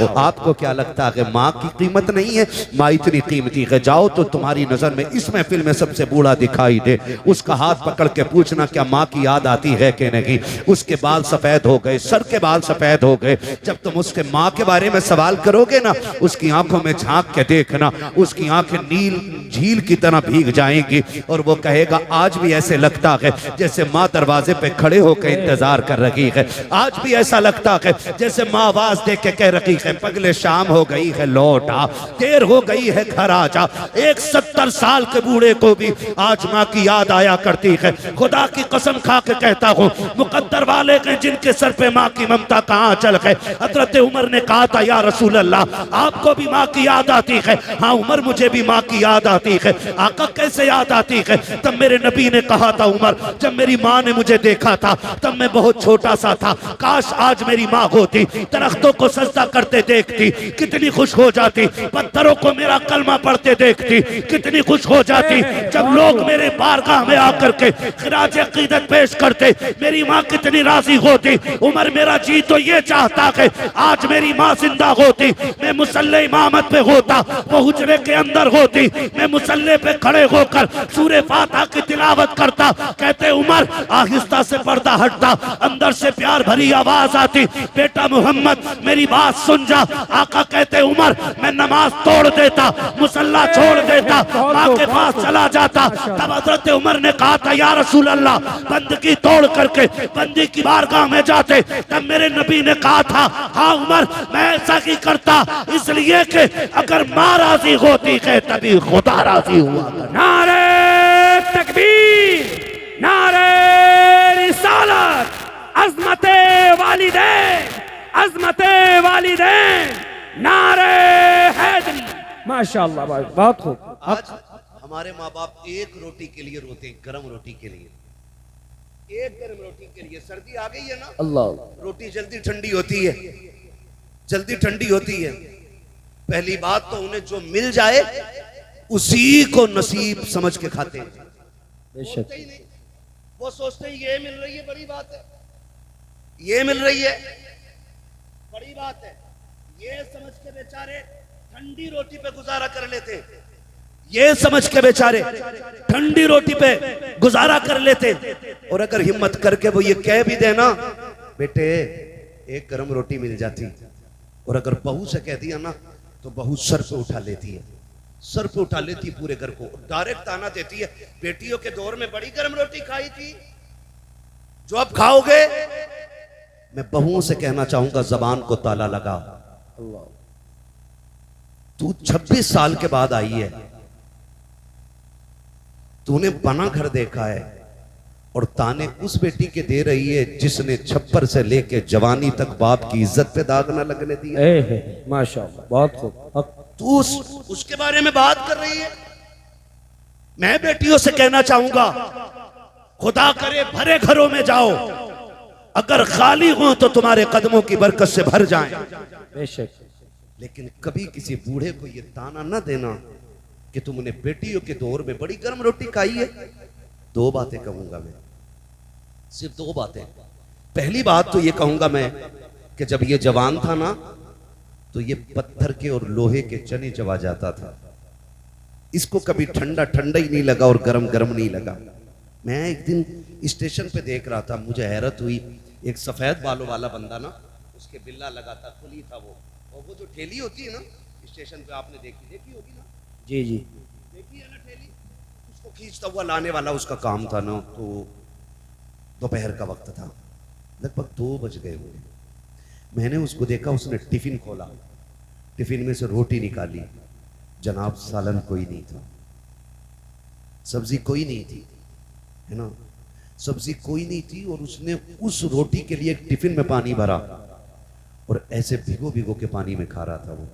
हो। आपको क्या लगता है कि माँ की कीमत नहीं है? माँ इतनी कीमती है। जाओ तो तुम्हारी नजर में इस महफिल में सबसे बूढ़ा दिखाई दे, उसका हाथ पकड़ के पूछना क्या माँ की याद आती है कि नहीं। उसके बाल सफेद हो गए, सर के बाल सफेद हो गए। जब तुम उसके माँ के बारे में सवाल करोगे ना, उसकी आंखों में झांक के देखना, उसकी आंखें नील झील की तरह भीग जाएंगी और वो कहेगा आज भी ऐसे लगता है जैसे माँ दरवाजे पे खड़े होकर इंतजार कर रही है। आज भी ऐसा लगता है जैसे माँ आवाज दे के कह रही है पगले शाम हो गई है लौट आ, देर हो गई है घर आ जा। एक 70 साल के बूढ़े को भी आज माँ की याद आया करती है। खुदा की कसम खा के कहता हूँ मुकद्दर वाले के जिनके सर पे माँ की ममता कहाँ चल गए। हजरत उमर ने कहा था या रसूल अल्लाह आपको भी माँ की याद आती है? हाँ उमर मुझे भी माँ की याद आती है। आका कैसे याद आती है? तब मेरे नबी ने कहा था उमर जब मेरी माँ ने मुझे देखा था तब मैं बहुत छोटा सा था, काश आज मेरी माँ होती, दरख्तों को सजदा करते देखती कितनी खुश हो जाती, पत्थरों को मेरा कलमा पढ़ते देखती कितनी खुश हो जाती, जब लोग मेरे बारगाह में आकर के खिराज अकीदत पेश करते मेरी माँ कितनी राजी होती। उमर मेरा जी तो ये चाहता है आज मेरी माँ जिंदा होती, मैं मुसल्ले इमामत पे होता, वो हुजरे के अंदर होती, मैं मुसल्ले पे खड़े होकर सूरे फातिहा की तिलावत करता। कहते उमर आहिस्ता से पर्दा हटता, अंदर से प्यार भरी आवाज आती बेटा मोहम्मद मेरी बात सुन जा। आका कहते उमर मैं नमाज तोड़ देता, मुसल्ला छोड़ देता, माँ के पास चला जाता। तब हजरत उमर ने कहा था या रसूल अल्लाह बंदगी तोड़ करके बंदी की बारगाह में जाते। तब मेरे नबी ने कहा था हाँ उमर मैं ऐसा ही करता, इसलिए कि अगर माँ राजी होती है तभी खुदा राजी हुआ। नारे तकबीर, नारे रिसालत, अज़मते वालिदैन, अज़मते वालिदैन, नारे हैदरी। माशाअल्लाह बहुत खूब। आज हमारे माँ बाप एक रोटी के लिए रोते हैं, गरम रोटी के लिए, एक गरम रोटी के लिए। सर्दी आ गई है ना, अल्लाह रोटी जल्दी ठंडी होती है, जल्दी ठंडी होती है। पहली बात तो उन्हें जो मिल जाए उसी को नसीब समझ के खाते हैं। बेशक ही नहीं, वो सोचते हैं ये मिल रही है बड़ी बात है, ये मिल रही है बड़ी बात है, ये समझ के बेचारे ठंडी रोटी पे गुजारा कर लेते हैं, ये समझ के बेचारे ठंडी रोटी पे गुजारा कर लेते। और अगर हिम्मत करके वो ये कह भी देना बेटे एक गरम रोटी मिल जाती, और अगर बहू से कह दिया ना तो बहू सर पे उठा लेती है, सर पे उठा लेती पूरे घर को, डायरेक्ट ताना देती है बेटियों के दौर में बड़ी गरम रोटी खाई थी जो अब खाओगे। मैं बहुओं से कहना चाहूंगा जबान को ताला लगा। तू 26 साल के बाद आई है, तूने बना घर देखा है और ताने उस बेटी के दे रही है जिसने छप्पर से लेके जवानी तक बाप की इज्जत पे दाग ना लगने दिया। माशाअल्लाह बहुत खूब। तू उसके बारे में बात कर रही है। मैं बेटियों से कहना चाहूंगा खुदा करे भरे घरों में जाओ, अगर खाली हो तो तुम्हारे कदमों की बरकत से भर जाएं। बेशक, लेकिन कभी किसी बूढ़े को यह ताना न देना कि तुमने बेटियों के दौर में बड़ी गर्म रोटी खाई है। दो बातें कहूंगा मैं, सिर्फ दो बातें। पहली बात तो ये कहूंगा मैं कि जब ये जवान था ना तो ये पत्थर के और लोहे के चने चबा जाता था, इसको कभी ठंडा ठंडा ही नहीं लगा और गरम गरम नहीं लगा। मैं एक दिन स्टेशन पे देख रहा था, मुझे हैरत हुई, एक सफेद बालों वाला बंदा ना, उसके बिल्ला लगा था, खुली था वो, और वो जो ठेली होती है ना स्टेशन पे आपने देखी होगी ना, जी जी देखी है ना ठेली, उसको खींचता हुआ लाने वाला उसका काम था ना। तो दोपहर का वक्त था, लगभग 2 बज गए हुए। मैंने उसको देखा, उसने टिफिन खोला, टिफिन में से रोटी निकाली, जनाब सालन कोई नहीं था, सब्जी कोई नहीं थी, है ना, सब्जी कोई नहीं थी, और उसने उस रोटी के लिए एक टिफिन में पानी भरा और ऐसे भिगो भिगो के पानी में खा रहा था वो।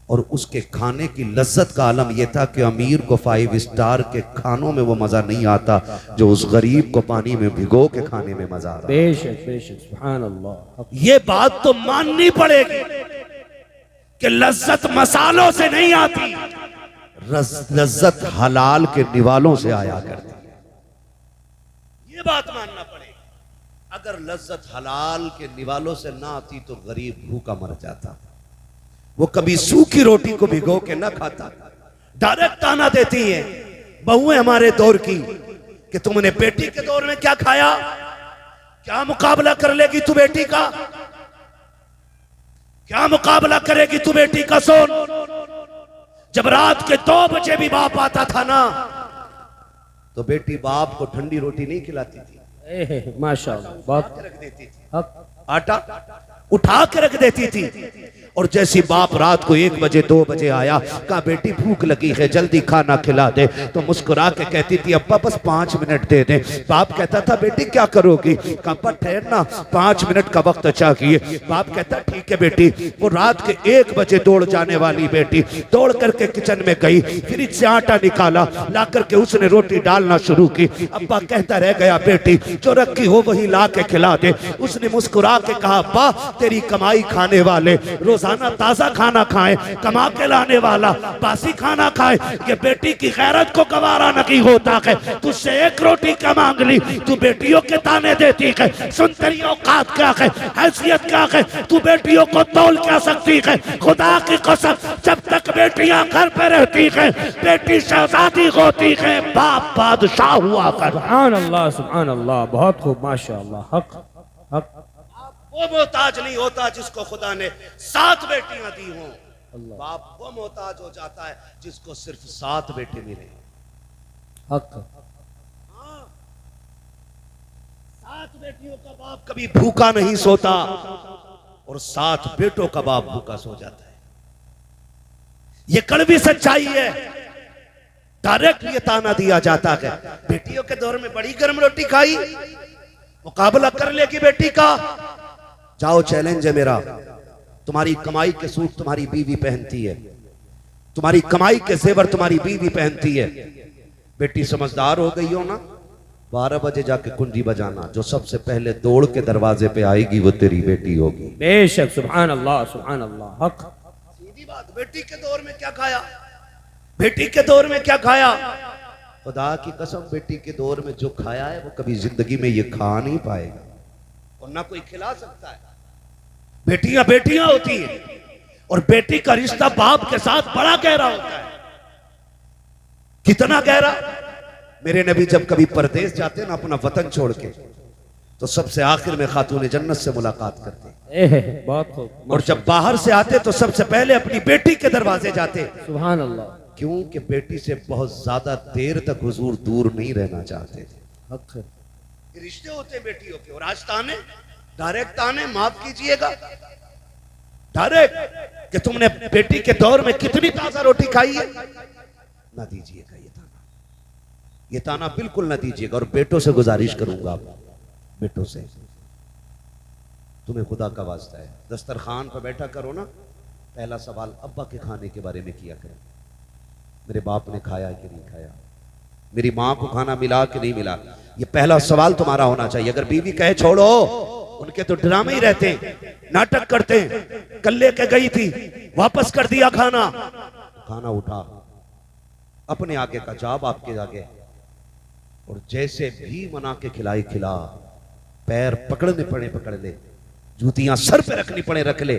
और उसके खाने की लज्जत का आलम यह था कि अमीर को 5 स्टार के खानों में वो मजा नहीं आता जो उस गरीब को पानी में भिगो के खाने में मजा आता। बेशक बेशक, सुभान अल्लाह। ये बात तो माननी पड़ेगी कि लज्जत मसालों से नहीं आती, लज्जत हलाल के निवालों से आया करती है। ये बात मानना पड़ेगी। अगर लज्जत हलाल के निवालों से ना आती तो गरीब भूखा मर जाता। वो कभी सूखी रोटी को भिगो के ना खाता। डायरेक्ट ताना देती है बहुएं हमारे दौर की कि तुमने बेटी के दौर में क्या खाया, क्या मुकाबला कर लेगी तू बेटी का, क्या मुकाबला करेगी तू बेटी का। सोन जब रात के 2 बजे भी बाप आता था ना तो बेटी बाप को ठंडी रोटी नहीं खिलाती थी, माशाअल्लाह बहुत रख देती थी, हक आटा उठा के रख देती थी। और जैसी बाप रात को 1 बजे 2 बजे आया, कहा बेटी भूख लगी है जल्दी खाना खिला दे, तो मुस्कुरा के कहती थी अब्बा बस 5 मिनट दे दे। बाप कहता था बेटी क्या करोगी, कहा ठहरना 5 मिनट का वक्त चाहिए। बाप कहता ठीक है बेटी। वो रात के 1 बजे दौड़ जाने वाली बेटी दौड़ करके किचन में गई, फ्रिज से आटा निकाला, ला करके उसने रोटी डालना शुरू की। अब्बा कहता रह गया बेटी जो रखी हो वही ला के खिला दे। उसने मुस्कुरा के कहा अब्बा तेरी कमाई खाने वाले रोजाना ताजा खाना खाएं, कमा के लाने वाला बासी खाना खाए। ये बेटी की गैरत को गवारा नहीं होता है, तुझसे 1 रोटी क्या मांग ली, तू बेटियों के ताने देती है। सुन तेरी औकात क्या है, हैसियत क्या है, तू बेटियों को तौल क्या सकती है। खुदा की कसम जब तक बेटियां घर पे रहती है बेटी शहजादी होती है, बाप बादशाह हुआ कर। सुभान अल्लाह बहुत खूब माशाअल्लाह हक हक। वो मोहताज नहीं होता जिसको खुदा ने 7 बेटियां दी हों। बाप वो मोहताज हो जाता है जिसको सिर्फ 7 बेटे मिले। हक 7 बेटियों का बाप कभी भूखा नहीं सोता और 7 बेटों का बाप भूखा सो जाता है। ये कड़वी सच्चाई है। डायरेक्ट ये ताना दिया जाता है बेटियों के दौर में बड़ी गर्म रोटी खाई, मुकाबला कर लेगी बेटी का। जाओ चैलेंज है मेरा, तुम्हारी कमाई के सूट तुम्हारी बीवी पहनती है, तुम्हारी कमाई के जेवर तुम्हारी बीवी पहनती है। बेटी समझदार हो गई हो ना, 12 बजे जाके कुंजी बजाना, जो सबसे पहले दौड़ के दरवाजे पे आएगी वो तेरी बेटी होगी। बेशक सुभान अल्लाह हक। सीधी बात। बेटी के दौर में क्या खाया, बेटी के दौर में क्या खाया, खुदा की कसम बेटी के दौर में जो खाया है वो कभी जिंदगी में ये खा नहीं पाएगा और ना कोई खिला सकता है। बेटियां बेटियां होती हैं और बेटी का रिश्ता बाप के साथ बड़ा गहरा होता है। कितना गहरा, मेरे नबी जब कभी परदेश जाते ना अपना वतन छोड़ के तो सबसे आखिर में खातून जन्नत से मुलाकात करते। बहुत खूब। और जब बाहर से आते तो सबसे पहले अपनी बेटी के दरवाजे जाते। सुभान अल्लाह। क्योंकि बेटी से बहुत ज्यादा देर तक हुजूर दूर नहीं रहना चाहते थे। हक रिश्ते होते हैं बेटियों के। और आज ताने, डायरेक्ट ताने, माफ कीजिएगा, डायरेक्ट कि तुमने बेटी के दौर में कितनी ताजा रोटी खाई है, ना दीजिएगा ये ताना, ये ताना बिल्कुल ना दीजिएगा। और बेटों से गुजारिश करूंगा, बेटों से तुम्हें खुदा का वास्ता है दस्तरखान पर बैठा करो ना, पहला सवाल अब्बा के खाने के बारे में किया करो। मेरे बाप ने खाया कि नहीं खाया, मेरी माँ को खाना मिला कि नहीं मिला, ये पहला सवाल तुम्हारा होना चाहिए। अगर बीवी कहे छोड़ो, उनके तो ड्रामे ही रहते हैं, नाटक करते हैं। कल लेके गई थी वापस कर दिया खाना, खाना उठा अपने आगे का जवाब आपके आगे, और जैसे भी मना के खिलाई खिला, पैर पकड़ने पड़े पकड़ ले, जूतियां सर पे रखनी पड़े रख ले,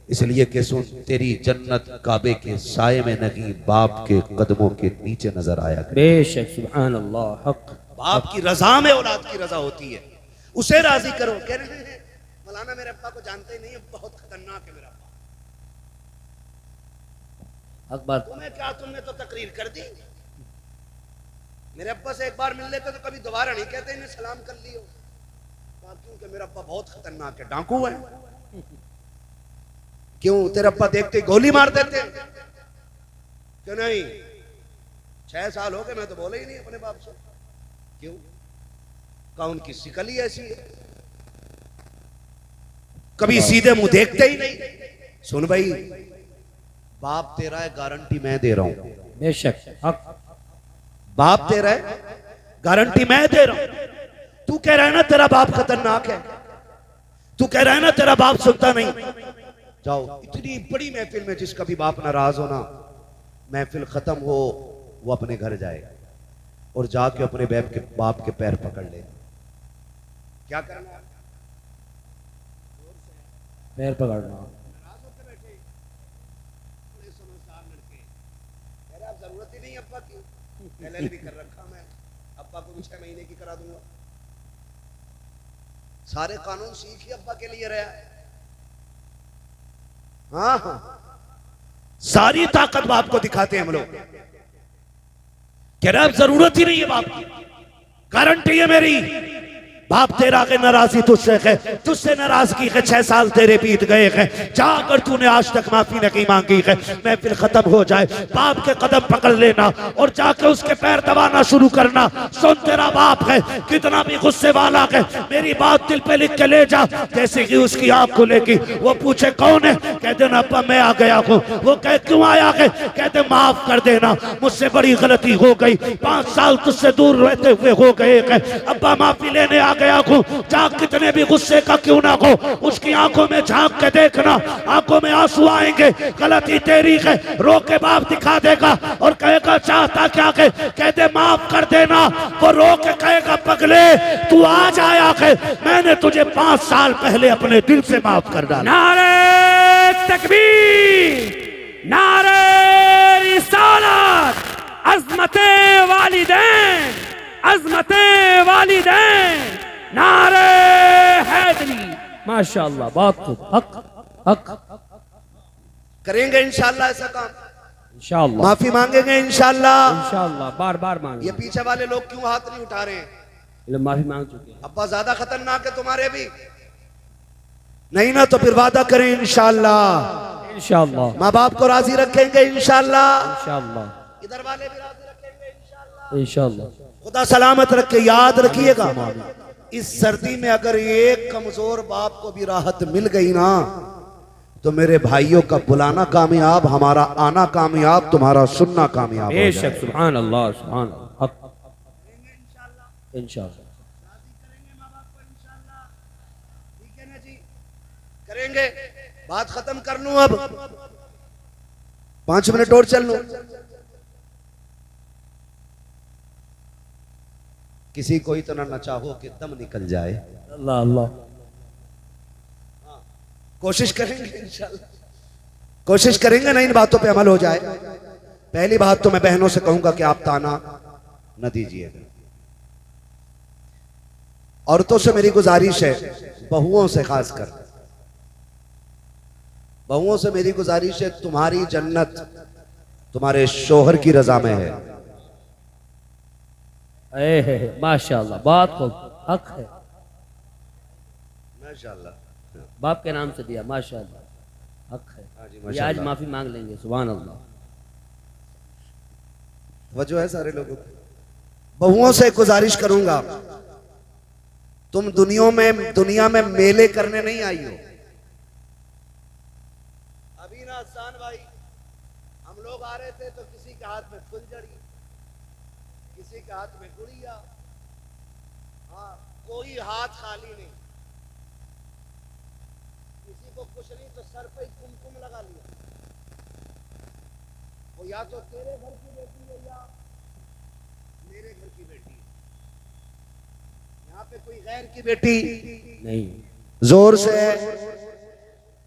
इसलिए कि सुन तेरी जन्नत काबे के साये में नहीं बाप के कदमों के नीचे नजर आया। बेशक सुभान अल्लाह हक। बाप की रजा में औलाद की रजा होती है, उसे राजी करो। कह रहे हैं मौलाना मेरे अब्बा को जानते ही नहीं है, बहुत खतरनाक है मेरा अब्बा। अकबर तुम्हें क्या, तुमने तो तकरीर कर दी। मेरे अब्बा से एक बार मिल लेते तो कभी दोबारा नहीं कहते इन्हें सलाम कर लियो, क्योंकि मेरा अब्बा बहुत खतरनाक है, डाकू है। क्यों, तेरे अब्बा देखते गोली मार देते क्यों नहीं? 6 साल हो गए मैं तो बोला ही नहीं अपने बाप से। क्यों? का उनकी शिकल ही ऐसी है, कभी सीधे मुंह देखते ही नहीं। सुन भाई, बाप तेरा है, गारंटी मैं दे रहा हूं। बेशक हक। बाप तेरा है, गारंटी मैं दे रहा हूं। तू कह रहा है ना तेरा बाप खतरनाक है, तू कह रहा है ना तेरा बाप सुनता नहीं। जाओ इतनी बड़ी महफिल में जिसका भी बाप नाराज हो ना, महफिल खत्म हो वो अपने घर जाए और जाके अपने बाप के पैर पकड़ ले। क्या करना है? पैर पकड़ना। नाराज होकर बैठे, बड़े समझदार लड़के, कह रहे आप जरूरत ही नहीं अब्बा की, LL भी कर रखा मैं, अब्बा को भी 6 महीने की करा दूंगा, सारे कानून सीख ही अब्बा के लिए रहा है। हाँ हाँ, सारी ताकत बाप को दिखाते हैं हम लोग, कह रहे अब जरूरत ही नहीं है बाप की, गारंटी है मेरी, बाप तेरा के नाराजी तुझसे है, तुझसे नाराजगी है, 6 साल तेरे बीत गए हैं, जाकर तूने आज तक माफी नहीं मांगी है, मैं फिर खत्म हो जाए, बाप के कदम पकड़ लेना और जाके उसके पैर दबाना शुरू करना। सुन तेरा बाप है कितना भी गुस्से वाला है, मेरी बात दिल पे लिख के ले जा। जैसे कि उसकी आंख खुलेगी, वो पूछे कौन है, कहते ना अब्बा मैं आ गया हूँ। वो कहे क्यों आया है, कहते माफ कर देना, मुझसे बड़ी गलती हो गई, 5 साल तुझसे दूर रहते हुए हो गए हैं, अब्बा माफी लेने आ गया हूं। जा कितने भी गुस्से का क्यों ना हो, उसकी आंखों में झांक के देखना, आंखों में आंसू आएंगे, गलती तेरी है, रो के बाप दिखा देगा और कहेगा चाहता क्या है, कहते माफ कर देना। वो रो के कहेगा पगले तू आज आया है, मैंने तुझे 5 साल पहले अपने दिल से माफ कर डाला। नारे तकबीर, नारे रिसालत, अज़मते वालिदैन, अज़मते वालिदैन, नारे हैदरी। माशाअल्लाह, बहुत खूब। हक हक करेंगे इंशाल्लाह ऐसा काम, इंशाअल्लाह, माफी मांगेंगे इंशाल्लाह। इंशाअल्लाह, बार बार मांगे। ये पीछे वाले लोग क्यों हाथ नहीं उठा रहे हैं? ये माफी मांग चुके हैं। अब्बा ज्यादा खतरनाक है तुम्हारे भी नहीं ना, तो फिर वादा करें इंशाल्लाह, इंशाअल्लाह, माँ बाप को राजी रखेंगे इंशाल्लाह, इंशाअल्लाह, इधर वाले भी राजी रखेंगे इंशाल्लाह, इंशाअल्लाह। खुदा सलामत रखे। याद रखिएगा, इस सर्दी में अगर एक कमजोर बाप को भी राहत मिल गई ना, तो मेरे भाइयों का बुलाना कामयाब, हमारा आना कामयाब, तुम्हारा सुनना कामयाब हो बेशक, जाएगा। सुभान अल्लाह, सुभान अल्लाह, हक इंशाअल्लाह, ठीक है ना जी, करेंगे। बात खत्म कर लूं अब, 5 मिनट और चल लूं। किसी को इतना न चाहो कि दम निकल जाए, अल्लाह अल्लाह, कोशिश करेंगे इंशाल्लाह, कोशिश करेंगे ना इन बातों पे अमल हो जाए। पहली बात तो मैं बहनों से कहूंगा कि आप ताना न दीजिएगा। औरतों से मेरी गुजारिश है, बहुओं से खासकर बहुओं से मेरी गुजारिश है, तुम्हारी जन्नत तुम्हारे शोहर की रजा में है। माशाअल्लाह, बहुत खूब, हक है, माशाअल्लाह, बाप के नाम से दिया, माशाअल्लाह, हक है। हाँ जी, ये आज माशाअल्लाह। माफी मांग लेंगे, सुभान अल्लाह। वजह है सारे लोगों को। बहुओं से गुजारिश करूंगा, तुम दुनिया में मेले करने नहीं आई हो। अभी ना हसन भाई, हम लोग आ रहे थे तो किसी के हाथ में फुलझड़ी, किसी के हाथ में गुड़िया, हाँ कोई हाथ खाली नहीं, किसी को कुछ नहीं तो सर पे कुमकुम लगा लिया। वो या तो तेरे घर की बेटी है या मेरे घर की बेटी है, यहाँ पे कोई गैर की बेटी नहीं, जोर से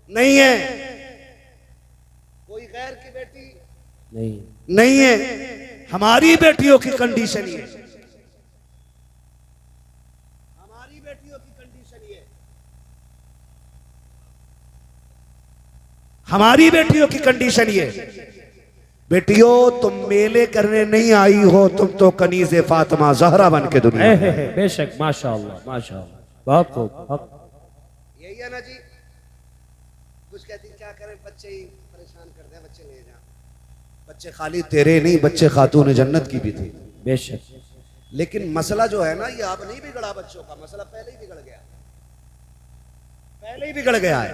नहीं है, कोई गैर की बेटी नहीं, नहीं है, हमारी बेटियों की कंडीशन ये, हमारी बेटियों की कंडीशन ये, हमारी बेटियों की कंडीशन ये। बेटियों तुम मेले करने नहीं आई हो, तुम तो कनीज़े फातिमा ज़हरा बन के दुनिया में। बेशक, माशाअल्लाह, माशाअल्लाह, बहुत खूब, हक यही है ना जी। कुछ कहती क्या करें, बच्चे ही परेशान करते हैं, बच्चे ले जाएं। बच्चे खाली तेरे नहीं, बच्चे खातून जन्नत की भी थी। बेशक, लेकिन मसला जो है ना, ये आप नहीं बिगड़ा बच्चों का, मसला पहले ही बिगड़ गया, पहले ही बिगड़ गया है।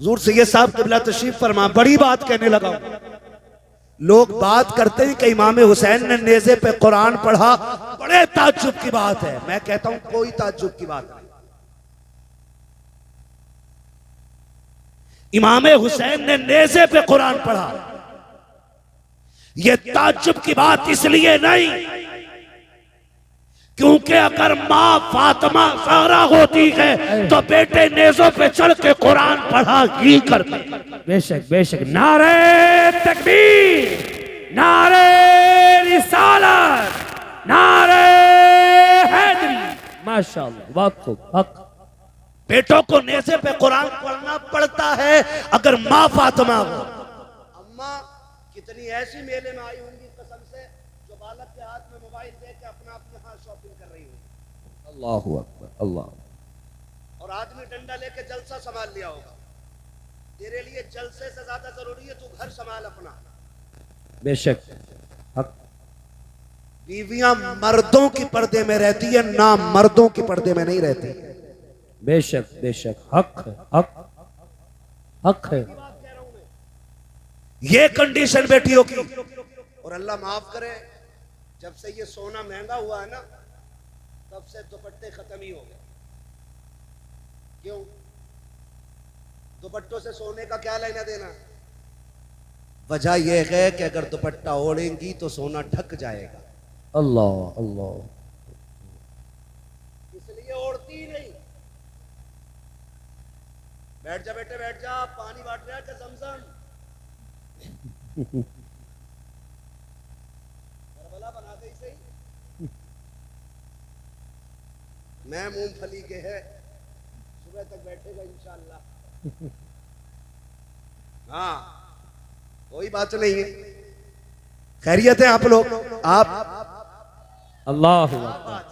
हुजूर सैयद साहब क़िबला तशरीफ फरमा, बड़ी बात कहने लगा। लोग बात करते हैं कि इमाम हुसैन ने नेज़े पे कुरान पढ़ा, बड़े ताज्जुब की बात है। मैं कहता हूं कोई ताज्जुब की बात नहीं। इमाम हुसैन ने नेज़े पे कुरान पढ़ा, यह ताज्जुब की बात इसलिए नहीं क्योंकि अगर माँ फातिमा ज़हरा होती है तो बेटे नेज़ों पे चढ़ के कुरान पढ़ा ही करते। बेशक बेशक। नारे तकबीर, नारे रिसालत, नारे हैदरी। माशाअल्लाह, बहुत खूब। हक। बेटों को नेज़े पे कुरान पढ़ना पड़ता है अगर माँ फातिमा हो। अम्मा कितनी ऐसी मेले में आई होंगी कसम से, जो बालक के हाथ में मोबाइल दे के अपना अपने हाथ शॉपिंग कर रही होगी। अल्लाहु अकबर, अल्लाह। और आदमी डंडा लेके जलसा संभाल लिया होगा। तेरे लिए जलसे से ज्यादा जरूरी है तू घर संभाल अपना। बेशक। हक। बीवियां मर्दों की पर्दे में रहती है ना मर्दों की पर्दे में नहीं रहती। बेशक बेशक। हक है, हक, हक है। ये कंडीशन बेटियों की। और अल्लाह माफ करे, जब से ये सोना महंगा हुआ है ना, तब से दुपट्टे खत्म ही हो गए। क्यों? दुपट्टों से सोने का क्या लेना देना? वजह यह है कि अगर दुपट्टा ओढ़ेंगी तो सोना ढक जाएगा, अल्लाह अल्लाह, इसलिए ओढ़ती ही नहीं। बैठ जा बेटे, बैठ जा। पानी बांट रहा है क्या ज़मज़म? करबला बना दे सही। मैं मूंगफली के है, सुबह तक बैठेगा इंशाअल्लाह। हाँ, कोई बात नहीं है। खैरियत है आप लोग? आप अल्लाह अकबर।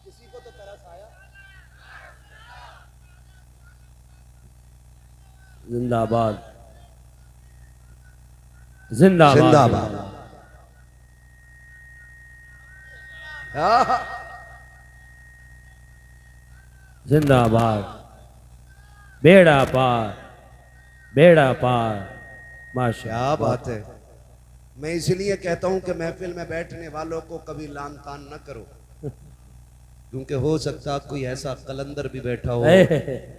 किसी को तो तरस आया। जिंदाबाद, जिंदाबाद, जिंदाबाद। जिंदाबाद। बेड़ा पार, बेड़ा पार। माशा, क्या बात है। मैं इसलिए कहता हूं कि महफिल में बैठने वालों को कभी लान तान न करो, क्योंकि हो सकता कोई ऐसा कलंदर भी बैठा हो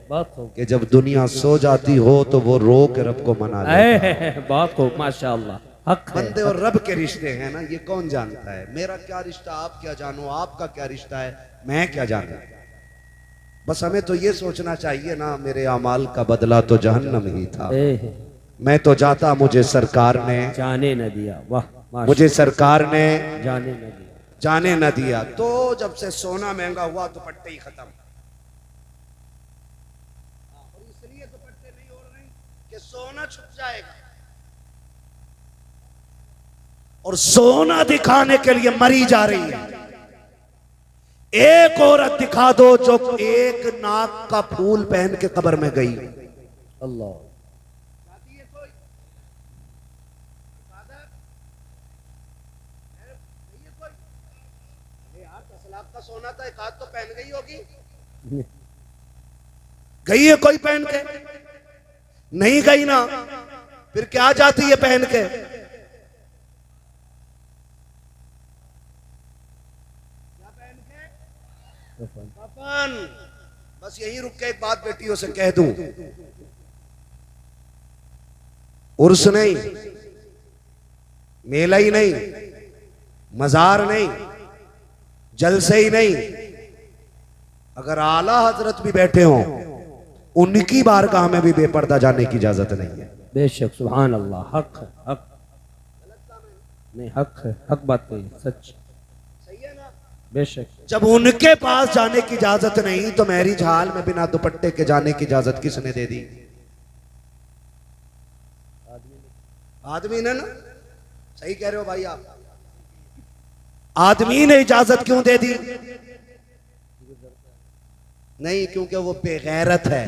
बहुत खूब, कि जब दुनिया सो जाती हो तो वो रो के रब को मना ले। बहुत खूब, माशाअल्लाह। हक है। बंदे और रब के रिश्ते हैं ना, ये कौन जानता है? मेरा क्या रिश्ता आप क्या जानो, आपका क्या रिश्ता है मैं क्या जानू। बस हमें तो ये सोचना चाहिए ना, मेरे अमाल का बदला तो जहन्नम ही था। मैं तो जाता, मुझे सरकार ने जाने न दिया। वाह, मुझे सरकार ने जाने न दिया, जाने न दिया। तो जब से सोना महंगा हुआ दुपट्टे ही खत्म। और इसलिए दुपट्टे नहीं ओढ़ रही कि सोना छुप जाएगा। और सोना दिखाने के लिए मरी जा रही है। एक औरत दिखा दो जो एक नाक का फूल पहन के कब्र में गई। अल्लाह। का सोना था, एक हाथ तो पहन गई होगी। गई है कोई पहन के? नहीं गई ना, फिर क्या जाती है पहन के? क्या पहन के? कफन। बस यही रुक के एक बात बेटियों से कह दूं, उर्स नहीं, मेला ही नहीं, मजार नहीं, जलसे ही नहीं, अगर आला हजरत भी बैठे हों उनकी बारगाह में भी बेपर्दा जाने की इजाजत नहीं है। बेशक, सुभान अल्लाह। हक है, हक नहीं, हक है, हक बात कही, सच सही है ना? बेशक। जब उनके पास जाने की इजाजत नहीं तो मैरिज हाल में बिना दुपट्टे के जाने की इजाजत किसने दे दी? आदमी ने ना। सही कह रहे हो भाई आप। आदमी ने इजाजत क्यों दे दी? नहीं, क्योंकि वो बेगैरत है।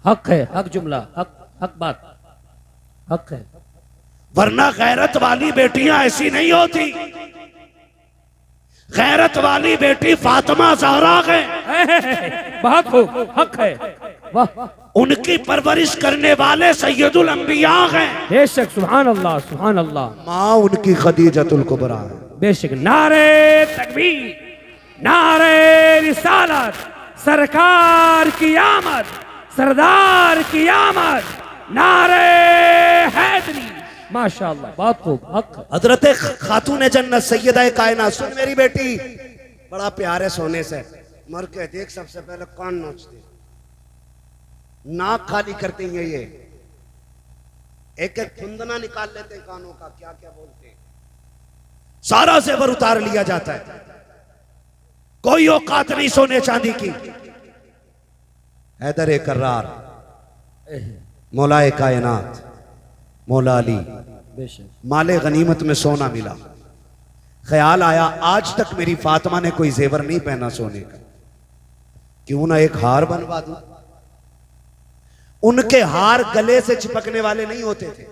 हक है, हक जुमला, हक, हक बात, हक है। वरना गैरत वाली बेटियां ऐसी नहीं होती। गैरत वाली बेटी फातिमा ज़हरा है। बहुत खूब, हक है। वाह, उनकी परवरिश करने वाले सैयदुल अंबिया हैं। बेशक, सुभान अल्लाह, सुभान अल्लाह। माँ उनकी खदीजतुल कुबरा है। बेशक। नारे तकबीर, नारे रिसालत, सरकार की आमद, सरदार की आमद, नारे हैदरी, माशाअल्लाह, बहुत खूब। हक हजरत खातून जन्नत सैयदा कायनात, सुन मेरी बेटी, बड़ा प्यार है सोने से, मर के देख सबसे पहले कान नोचते, नाक खाली करते हैं, ये एक एक फुंदना निकाल लेते हैं कानों का, क्या क्या बोलते हैं, सारा जेवर उतार लिया जाता है, कोई औकात नहीं सोने चांदी की। हैदर कर्रार, मौलाए कायनात, मौला अली, बेशक माले गनीमत में सोना मिला। ख्याल आया आज तक मेरी फातिमा ने कोई जेवर नहीं पहना सोने का, क्यों ना एक हार बनवा दूं। उनके हार गले से चिपकने वाले नहीं होते थे,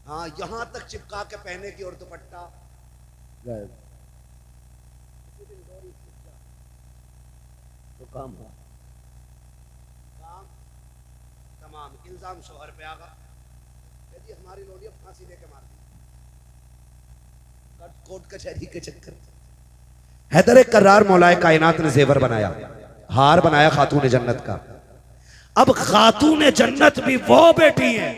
हाँ यहां तक चिपका के पहने की, और दुपट्टा गायब तो काम है। काम तमाम इल्जाम शोहर पे आ गया, यदि हमारी लोलिया फांसी लेके मार दी, कोर्ट कचहरी के चक्कर। हैदर कर्रार मौलाए कायनात ने जेवर बनाया, हार बनाया खातून जन्नत का। अब खातून जन्नत भी वो बेटी हैं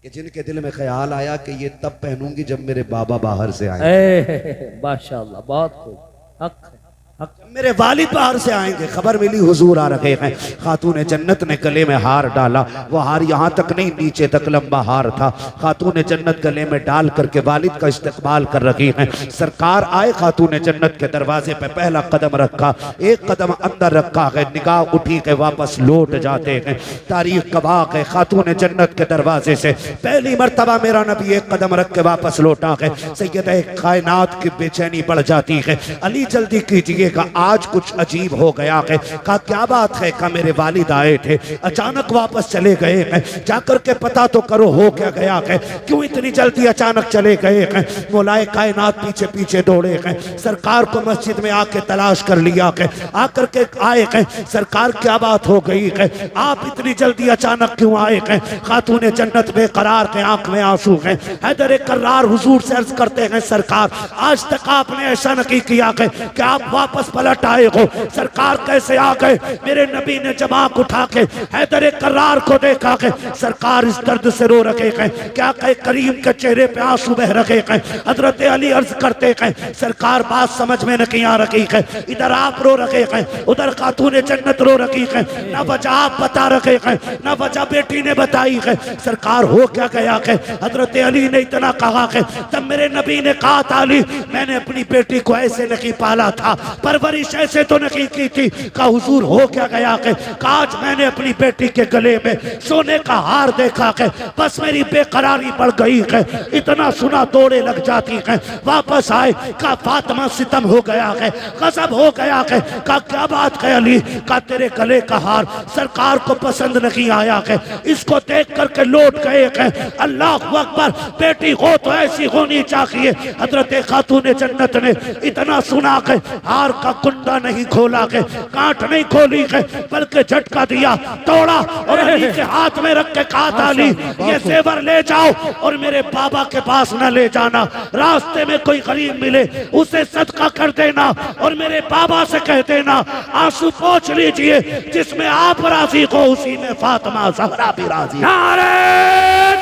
कि जिनके दिल में ख्याल आया कि ये तब पहनूंगी जब मेरे बाबा बाहर से आए, माशाअल्लाह, बहुत खूब। हक है, हक। मेरे वालिद बाहर से आएंगे, खबर मिली हुजूर आ रहे हैं। खातून जन्नत ने गले में हार डाला, वो हार यहाँ तक नहीं नीचे तक लंबा हार था। खातून जन्नत गले में डाल करके वालिद का इस्तकबाल कर रही हैं। सरकार आए, खातून जन्नत के दरवाजे पे पहला कदम रखा, एक कदम अंदर रखा है, निगाह उठी के वापस लौट जाते हैं। तारीख गवाह है, खातून जन्नत के दरवाजे से पहली मर्तबा मेरा नबी एक कदम रख के वापस लौटा है। सैयदा कायनात की बेचैनी बढ़ जाती है, अली जल्दी कीजिएगा, आज कुछ अजीब हो गया है। कहा क्या बात है? कहा मेरे वालिद आए थे, अचानक वापस चले गए हैं, जाकर के पता तो करो हो क्या गया है, क्यों इतनी जल्दी अचानक चले गए हैं। मौलाए कायनात पीछे पीछे दौड़े हैं, सरकार को मस्जिद में आके तलाश कर लिया है, आकर के आए हैं, सरकार क्या बात हो गई है, आप इतनी जल्दी अचानक क्यों आए हैं। खातून जन्नत बेकरार के आंख में आंसू हैं। हैदर कर्रार हुजूर से अर्ज करते हैं, सरकार आज तक आपने ऐसा नहीं किया है कि आप वापस पलट आए हो, सरकार कैसे आ गए? मेरे नबी ने जब आंख उठा के हैदर कर्रार को देखा कि सरकार इस दर्द से रो रहे हैं, क्या कहे करीम के चेहरे पे आंसू बह रहे हैं। हजरत अली अर्ज करते हैं, सरकार बात समझ में नहीं आ रही है, इधर आप रो रहे हैं, उधर खातून जन्नत रो रही है, न वजह आप बता रहे हैं, न वजह बेटी ने बताई है, सरकार हो क्या गया है? हजरत अली ने इतना कहा है, तब मेरे नबी ने कहा था, अली मैंने अपनी बेटी को ऐसे नहीं पाला था, परवरिश ऐसे तो नहीं की थी। कहा हुजूर हो क्या गया है? आज मैंने अपनी बेटी के गले में सोने का हार देखा है, बस मेरी बेकरारी बढ़ गई है, इतना सुना दौड़े लग जाती है। वापस आए, कहा फातिमा सितम हो गया है, गजब हो गया है। कहा क्या बात है अली? कहा तेरे गले का हार सरकार को पसंद नहीं आया है, इसको देख करके लौट गए हैं। अल्लाह अकबर, बेटी हो तो ऐसी होनी चाहिए। हजरत खातून जन्नत ने इतना सुना के हार का कुंडा नहीं खोला के, गांठ नहीं खोली के, बल्कि झटका दिया, तोड़ा और अली के हाथ में रख के कहा था, अली ये जेवर ले जाओ और मेरे बाबा के पास न ले जाना, रास्ते में कोई गरीब मिले उसे सदका कर देना और मेरे बाबा से कह देना आंसू पोंछ लीजिए, जिसमें आप राजी हो उसी में फातिमा ज़हरा भी राजी। नारे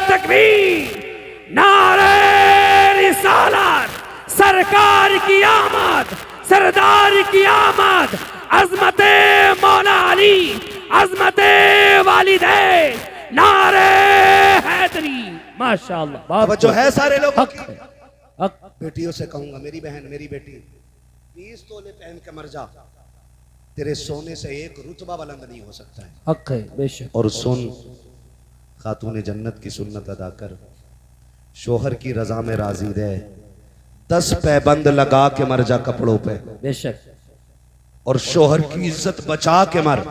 तकबीर, नारे रिसालत, सरकार की आमद, सरदार की आमद, अजमते मौला अली, अजमते वालिदे, नारे हैदरी। माशाअल्लाह, अब जो है सारे लोग हक है, हक। बेटियों से कहूंगा, मेरी बहन मेरी बेटी 20 तोले पहन के मर जा, तेरे सोने से एक रुतबा बुलंद नहीं हो सकता है। हक है, बेशक। और सुन, खातून जन्नत की सुन्नत अदा कर, शोहर की रजा में राजी रहे, 10 पैबंद लगा के मर जा कपड़ों पे, बेशक। और शोहर की इज्जत बचा के मर,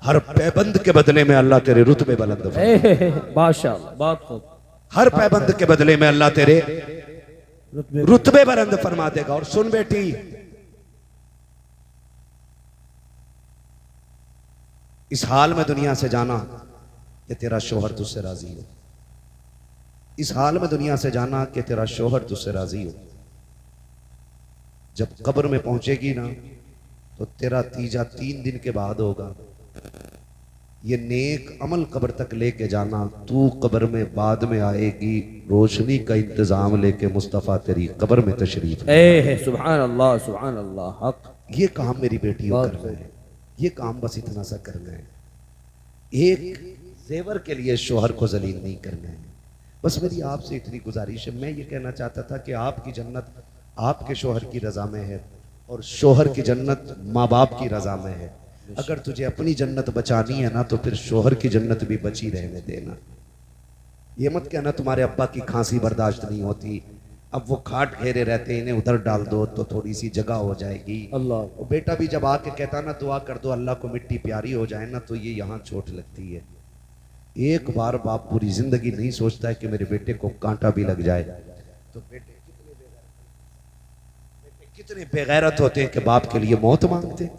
हर पैबंद के बदले में अल्लाह तेरे रुतबे बुलंद फरमाएगा। माशाअल्लाह, बहुत खूब। हर पैबंद के बदले में अल्लाह तेरे रुतबे बुलंद फरमा देगा। और सुन बेटी, इस हाल में दुनिया से जाना कि तेरा शोहर तुझसे राजी हो, इस हाल में दुनिया से जाना कि तेरा शोहर तुझसे राजी हो। जब कब्र में पहुंचेगी ना तो तेरा तीजा 3 दिन के बाद होगा। ये नेक अमल कब्र तक लेके जाना, तू कब्र में बाद में आएगी, रोशनी का इंतजाम लेके मुस्तफ़ा तेरी कब्र में तशरीफ है। सुभान अल्लाह, सुभान अल्लाह। हक। ये काम मेरी बेटी को करना है, ये काम बस इतना सा करना है। एक जेवर के लिए शोहर को जलील नहीं करना है। बस मेरी आपसे इतनी गुजारिश है। मैं ये कहना चाहता था कि आपकी जन्नत आपके शोहर की रजा में है और शोहर की जन्नत माँ बाप की रजा में है। अगर तुझे अपनी जन्नत बचानी है ना तो फिर शोहर की जन्नत भी बची रहने देना। ये मत कहना तुम्हारे अब्बा की खांसी बर्दाश्त नहीं होती, अब वो खाट घेरे रहते हैं, इन्हें उधर डाल दो तो थोड़ी सी जगह हो जाएगी। अल्लाह। वो बेटा भी जब आके कहता ना दुआ कर दो अल्लाह को मिट्टी प्यारी हो जाए ना, तो ये यहाँ चोट लगती है। एक बार बाप पूरी जिंदगी नहीं सोचता है कि मेरे बेटे को कांटा भी लग जाए। तो बेटे कितने बेगैरत होते हैं कि बाप के लिए मौत मांगते,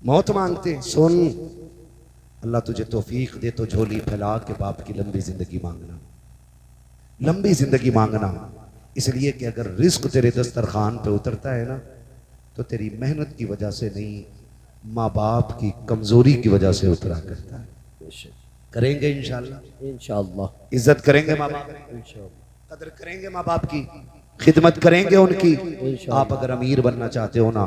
मौत मांगते। सुन, अल्लाह तुझे तौफीक दे तो झोली फैला के बाप की लंबी जिंदगी मांगना, लंबी जिंदगी मांगना। इसलिए कि अगर रिस्क तेरे दस्तरखान पे उतरता है ना तो तेरी मेहनत की वजह से नहीं, माँ बाप की कमजोरी की वजह से उतरा करता है। करेंगे इंशाल्लाह, इंशाल्लाह इज्जत करेंगे माँ बाप, इंशाल्लाह कदर करेंगे माँ बाप की, खिदमत करेंगे उनकी। आप अगर अमीर बनना चाहते हो ना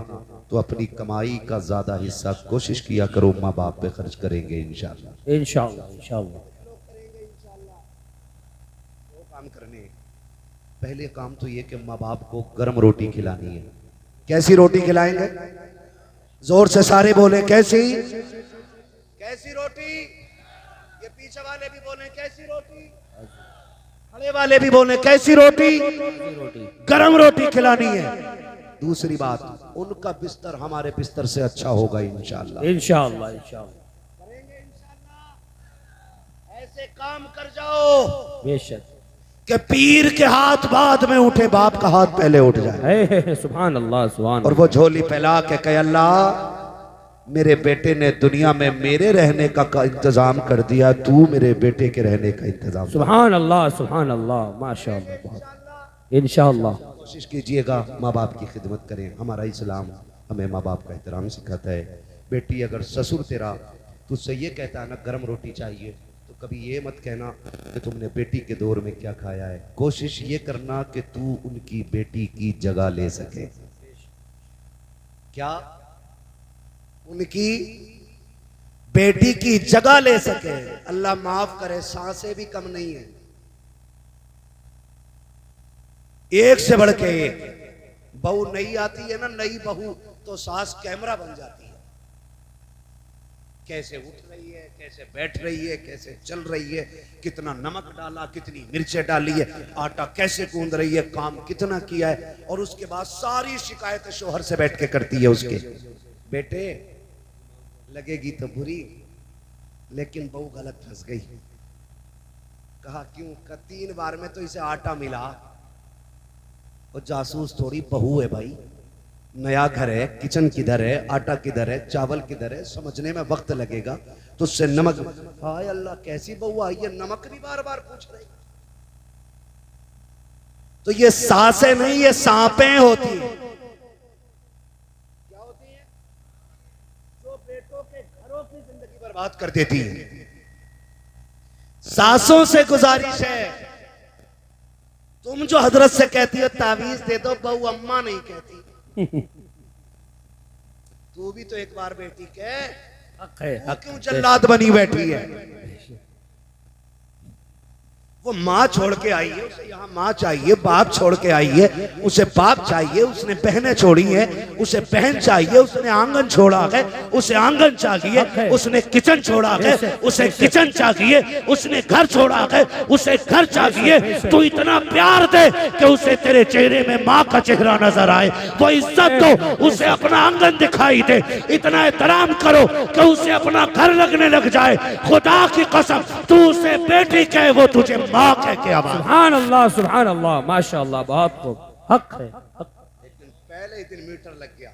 तो अपनी कमाई का ज्यादा हिस्सा कोशिश किया करो माँ बाप पे खर्च करेंगे इंशाल्लाह, इंशाल्लाह इंशाल्लाह। दो काम करने, पहले काम तो ये कि माँ बाप को गर्म रोटी खिलानी है। कैसी रोटी खिलाएंगे? जोर से सारे बोले कैसी, कैसी रोटी? ये पीछे वाले भी बोले कैसी रोटी, खड़े वाले भी बोले कैसी रोटी? गरम रोटी खिलानी है। दूसरी बात, उनका बिस्तर हमारे बिस्तर से अच्छा होगा इंशाल्लाह, इंशाल्लाह इंशाल्लाह। करेंगे इंशाल्लाह। ऐसे काम कर जाओ बेशक कि पीर के हाथ बाद में उठे, बाप का हाथ पहले उठ जाए। है। सुभान अल्लाह, सुभान। और वो झोली फैला के कहे अल्लाह मेरे बेटे ने दुनिया में मेरे रहने का इंतजाम कर दिया, तू मेरे बेटे के रहने का इंतजाम। सुभान अल्लाह, सुभान अल्लाह, माशाअल्लाह। बहुत इंशाअल्लाह। कोशिश कीजिएगा माँ बाप की खिदमत करें। हमारा इस्लाम हमें माँ बाप का एहतराम सिखाता है। बेटी अगर ससुर तेरा तुझसे ये कहता है ना गर्म रोटी चाहिए, तो कभी ये मत कहना कि तुमने बेटी के दौर में क्या खाया है। कोशिश ये करना कि तू उनकी बेटी की जगह ले सके। क्या? उनकी बेटी की जगह ले सके। अल्लाह माफ करे, सांसें भी कम नहीं है, एक से बढ़ के एक। बहू नई आती है ना, नई बहू, तो सास कैमरा बन जाती है। कैसे उठ रही है, कैसे बैठ रही है, कैसे चल रही है, कितना नमक डाला, कितनी मिर्चें डाली है, आटा कैसे गूंद रही है, काम कितना किया है। और उसके बाद सारी शिकायतें शोहर से बैठ के करती है उसके। बेटे लगेगी तो बुरी, लेकिन बहू गलत फंस गई। कहा क्यों? का 3 बार में तो इसे आटा मिला। वो जासूस थोड़ी बहू है भाई, नया घर है, किचन किधर है, आटा किधर है, चावल किधर है, समझने में वक्त लगेगा। तो उससे नमक, हाय अल्लाह कैसी बहू आई है, नमक भी बार बार पूछ रही। तो ये सासें नहीं, ये सांपें होती हैं। क्या होती हैं? जो बेटों के घरों की जिंदगी बर्बाद कर देती हैं। सासों से गुजारिश है, तुम जो हजरत से कहती हो तावीज दे दो, बहू अम्मा नहीं कहती। तू भी तो एक बार बेटी कह, हक है, हक। क्यों जल्लाद बनी बैठी है? वो माँ छोड़ के आई है, उसे यहाँ माँ चाहिए, बाप छोड़ के आई है, उसे बाप चाहिए, उसने बहनें छोड़ी है, उसे बहन चाहिए, उसने आंगन छोड़ा है, उसे आंगन चाहिए, उसने किचन छोड़ा है, उसे किचन चाहिए, उसने घर छोड़ा है, उसे घर चाहिए। तो इतना प्यार दे कि उसे तेरे चेहरे में माँ का चेहरा नजर आए, वो इज्जत दो, उसे अपना आंगन दिखाई दे, इतना एहतराम करो कि उसे अपना घर लगने लग जाए। खुदा की कसम, तू उसे बेटी कहे, वो तुझे माँ कह के आवाज। सुभान अल्लाह, माशाअल्लाह, बहुत खूब। हक है, हक। लेकिन पहले ही दिन मीटर लग गया,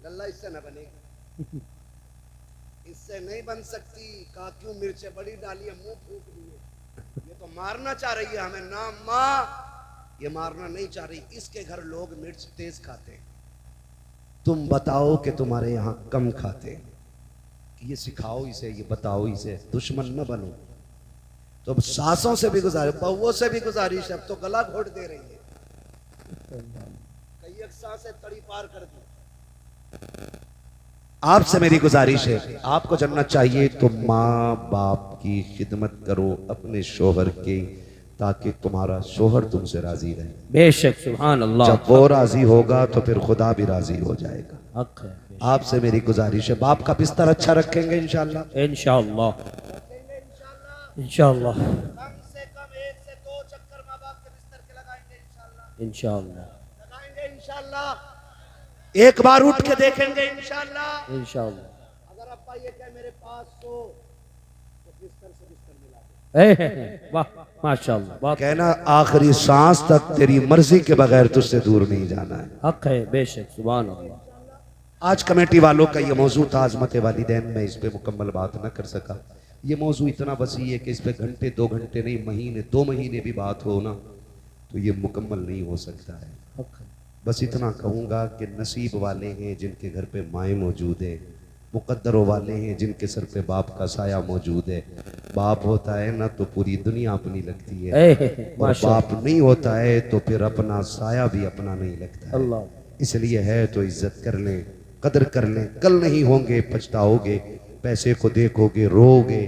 लल्ला इससे न बनेगी, इससे नहीं बन सकती। कहा क्यों? मिर्चें बड़ी डाली है, मुंह फूक दिए। ये तो मारना चाह रही है हमें ना माँ, ये मारना नहीं चाह रही। इसके घर लोग मिर्च तेज खाते, तुम बताओ कि तुम्हारे यहाँ कम खाते। ये सिखाओ इसे, ये बताओ इसे, दुश्मन न बनो। तो अब सासों से भी गुजारिश, बहुओं से भी गुजारिश, अब तो गला घोट दे रही है, कई एक सांसें तड़ी पार कर दी। आपसे मेरी गुजारिश है, आपको जन्नत चाहिए तो माँ बाप की खिदमत करो अपने शोहर की, ताकि तुम्हारा शोहर तुमसे राजी रहे। बेशक, सुभान अल्लाह। जब वो राजी होगा तो फिर खुदा भी राजी हो जाएगा। हक है। आपसे मेरी गुजारिश है, बाप का बिस्तर अच्छा रखेंगे इंशाल्लाह, इंशाअल्लाह, इंशाअल्लाह, कम से कम 1 से 2 चक्कर माँ बाप के बिस्तर के लगाएंगे इंशाल्लाह, इंशाअल्लाह, लगाएंगे इंशाल्लाह, एक बार उठ के देखेंगे इंशाल्लाह। इंशाअल्लाह। अगर अब्बा ये कहे मेरे पास सो, तो बिस्तर से बिस्तर मिला दे। वाह, माशाअल्लाह, बहुत कहना आखिरी सांस तक तेरी मर्जी के बगैर तुझसे दूर नहीं जाना है। हक है। बेशक, सुभान अल्लाह। आज कमेटी वालों का ये मौजू था आज़मत वालिदैन, में इस पे मुकम्मल बात न कर सका। ये मौजू इतना वसी है कि इस पे घंटे 2 घंटे नहीं, महीने 2 महीने भी बात हो ना तो ये मुकम्मल नहीं हो सकता है। हक है। बस इतना कहूँगा कि नसीब वाले हैं जिनके घर पे माएँ मौजूद है, मुकद्दरों वाले हैं जिनके सर पे बाप का साया मौजूद है। बाप होता है ना तो पूरी दुनिया अपनी लगती है, और बाप नहीं होता है तो फिर अपना साया भी अपना नहीं लगता है। अल्लाह। इसलिए है तो इज्जत कर लें, कदर कर लें, कल नहीं होंगे पछताओगे, पैसे को देखोगे रोओगे,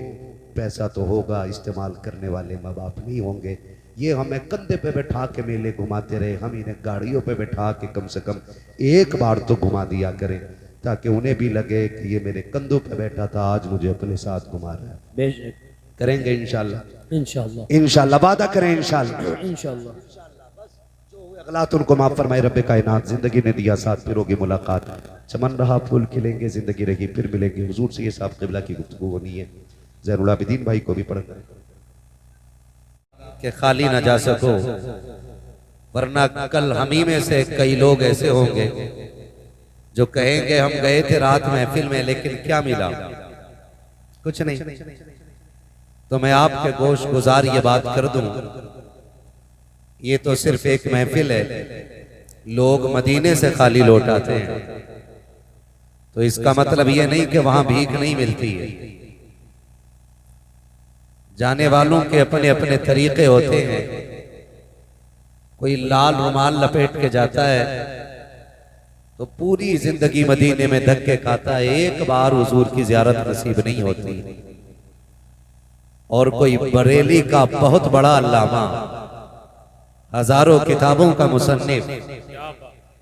पैसा तो होगा, इस्तेमाल करने वाले माँ बाप नहीं होंगे। ये हमें कंधे पे बैठा के मेले घुमाते रहे, हम इन्हें गाड़ियों पे बैठा के कम से कम एक बार तो घुमा दिया करें, ताकि उन्हें भी लगे कि ये मेरे कंधों पे बैठा था, आज मुझे अपने साथ घुमा रहा है। बेशक, करेंगे इंशाल्लाह, इंशाअल्लाह, इंशाल्लाह, वादा करें इंशाल्लाह। इंशाअल्लाह। अगलात उनको माफ फरमाए रब्बे कायनात। जिंदगी ने दिया साथ, फिर होगी मुलाकात, चमन रहा फूल खिलेंगे, जिंदगी रही फिर मिलेंगे। हुजूर से ये साहब क़िबला की गुफ्तगू होनी है। ज़ैनुल आबिदीन भाई को भी पढ़ना कि खाली ना जा सको, वरना कल हम ही में से कई लोग ऐसे होंगे जो कहेंगे हम गए थे रात महफिल में लेकिन क्या मिला, कुछ नहीं। तो मैं आपके गोश गुजार ये बात कर दूं, ये तो सिर्फ एक महफिल है, लोग मदीने से खाली लौट आते हैं, तो इसका मतलब ये नहीं कि वहां भीख नहीं मिलती है। जाने वालों के अपने अपने तरीके होते हैं। कोई लाल रुमाल लपेट के जाता है तो पूरी जिंदगी मदीने में धक्के खाता है, एक बार हुजूर की जियारत नसीब नहीं होती। और कोई बरेली का बहुत बड़ा अल्लामा, हजारों किताबों का मुसन्निफ,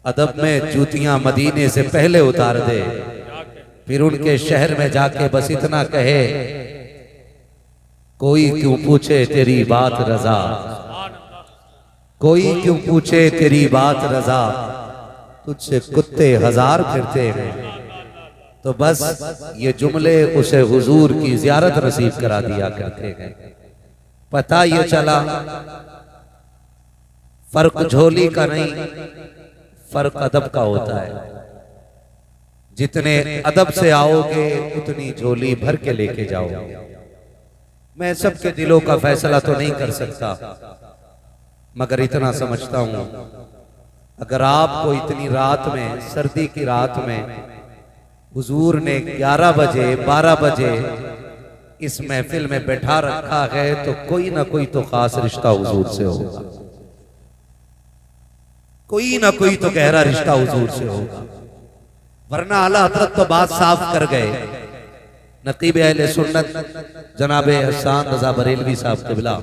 अदब में जूतियां मदीने से पहले उतार दे, फिर उनके शहर में जाके बस इतना कहे, कोई क्यों पूछे तेरी बात रजा, कोई क्यों पूछे तेरी बात रजा, तुझसे कुत्ते हजार फिरते हैं। तो बस ये जुमले उसे हुजूर की जियारत नसीब करा दिया करते हैं। पता ये चला फर्क झोली का नहीं, फर्क अदब का होता है। जितने अदब से आओगे उतनी झोली भर के लेके जाओगे। मैं सबके दिलों का फैसला तो नहीं कर सकता, मगर इतना समझता हूं, अगर आपको इतनी रात में, सर्दी की रात में हुजूर ने 11 बजे 12 बजे इस महफिल में बैठा रखा है, तो कोई ना कोई तो खास रिश्ता हुजूर से होगा, कोई ना कोई तो गहरा रिश्ता हुजूर से होगा। वरना आला हजरत तो बात साफ कर गए। नकीब अहले सुन्नत जनाब एहसान रजा बरेलवी साहब क़िबला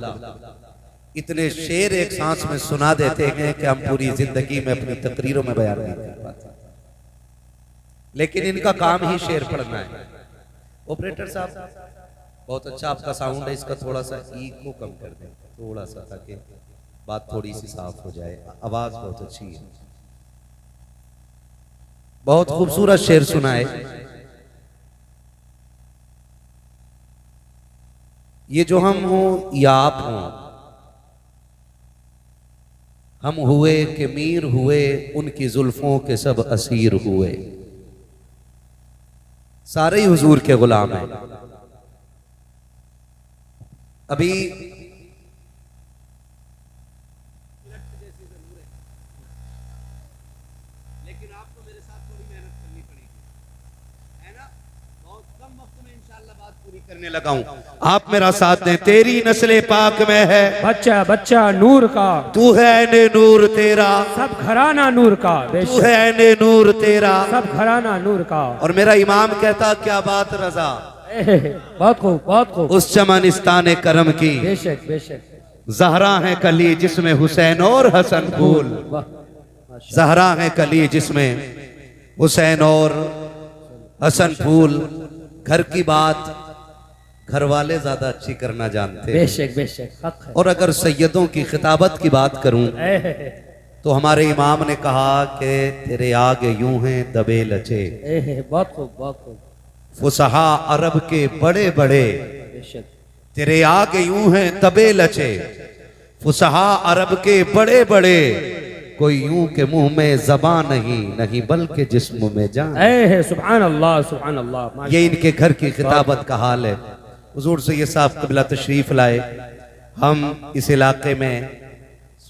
इतने शेर एक सांस में सुना देते हैं कि हम पूरी जिंदगी में अपनी तकरीरों में बयान नहीं कर पाते, लेकिन इनका काम ही शेर पढ़ना है। ऑपरेटर साहब बहुत अच्छा आपका साउंड है, इसका थोड़ा सा इको कम कर दें थोड़ा सा, ताकि बात थोड़ी सी साफ हो जाए। आवाज बहुत अच्छी है, बहुत खूबसूरत शेर सुनाए। ये जो हम हो या आप हो, हम हुए कि मीर हुए, उनकी जुल्फों के सब असीर हुए। सारे ही हुजूर के गुलाम हैं। अभी लेकिन आपको मेरे साथ थोड़ी मेहनत करनी पड़ेगी, है ना? बहुत कम करने लगा हूं, आप मेरा साथ दें। तेरी नस्ले पाक में है बच्चा बच्चा नूर का, तू है ऐने नूर तेरा, सब घराना नूर का, तू बेशक है ऐने नूर तेरा। सब घराना नूर का। और मेरा इमाम कहता क्या बात रजा, बहुत खूब बहुत खूब। उस चमनिस्तान करम की बेशक बेशक। जहरा है कली जिसमें हुसैन और हसन फूल, वाह, जहरा है कली जिसमें हुसैन और हसन फूल। घर की बात घर वाले ज्यादा अच्छी करना जानते हैं। बेशक बेशक हक है। और अगर सैयदों की खिताबत की बात करूं तो हमारे इमाम ने कहा कि तेरे आगे यूं हैं दबे लचे, बहुत खूब बहुत खूब। फुसहा अरब के बड़े बड़े, बेशक तेरे आगे यूं हैं दबे लचे, फुसहा अरब के बड़े बड़े, कोई यूं के मुंह में जबान नहीं, नहीं बल्कि जिस्म में जान। सुभान अल्लाह सुभान अल्लाह। ये इनके घर की खिताबत का हाल है। हुजूर सैयद साहब क़िबला तशरीफ लाए, हम इस इलाके में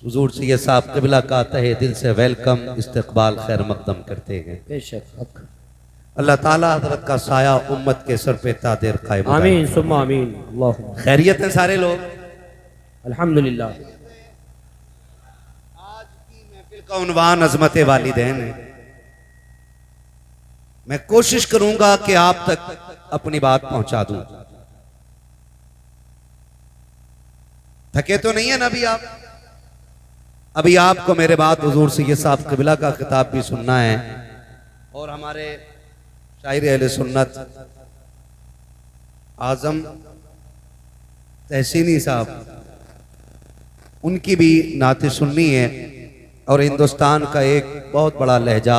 हुजूर सैयद साहब क़िबला का तहे दिल से वेलकम इस्तकबाल खैर मकदम करते हैं। बेशक हक। अल्लाह ताला हजरत का साया उम्मत के सर पे तादेर कायम बनाए। आमीन सुम्मा आमीन। अल्लाहुम्मा। खैरियत है सारे लोग? अल्हम्दुलिल्लाह। आज की महफिल का उन्वान अजमत वालिदैन है। मैं कोशिश करूंगा कि आप तक अपनी बात पहुंचा दूं। थके तो नहीं है ना अभी आप? अभी आपको मेरे बाद हुजूर सैयद साहब क़िबला का खिताब भी सुनना है और हमारे शायर अहले सुन्नत आजम तहसीनी साहब उनकी भी नाते सुननी है। और हिंदुस्तान का एक बहुत बड़ा लहजा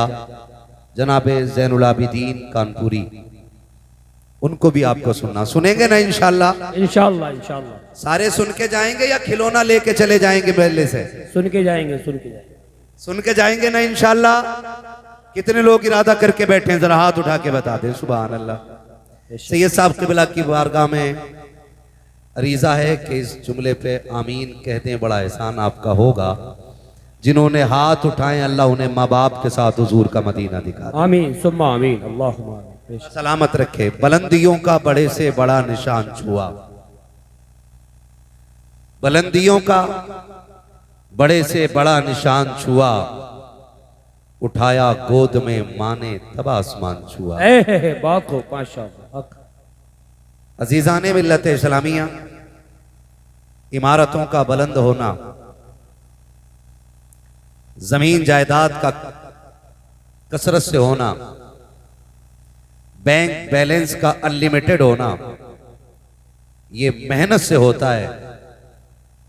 जनाब ज़ैनुल आबिदीन कानपुरी, उनको भी आपको सुनना। सुनेंगे ना इंशाल्लाह? इंशाल्लाह इंशाल्लाह। सारे सुन के जाएंगे या खिलौना लेके चले जाएंगे मेले से? सुन के जाएंगे सुन के जाएंगे। सुन के जाएंगे ना इंशाल्लाह? कितने लोग इरादा करके बैठे हैं जरा हाथ उठा के बता दें। सुभान अल्लाह। सैयद साहब क़िबला की बारगाह में अरीजा है कि इस जुमले पे आमीन कहते हैं। बड़ा एहसान आपका होगा, जिन्होंने हाथ उठाए अल्लाह उन्हें माँ बाप के साथ हुजूर का मदीना दिखा दे। आमीन सुम्मा आमीन। अल्लाहुम्मा आमीन। सलामत रखे। बुलंदियों का बड़े से बड़ा निशान छुआ, बुलंदियों का बड़े से बड़ा निशान छुआ, उठाया गोद में माने तब आसमान छुआ। बहुत खूब माशाअल्लाह हक। अजीजाने मिल्लत इस्लामिया, इमारतों का बुलंद होना, जमीन जायदाद का कसरत से होना, बैंक बैलेंस का अनलिमिटेड होना, ये मेहनत से होता है।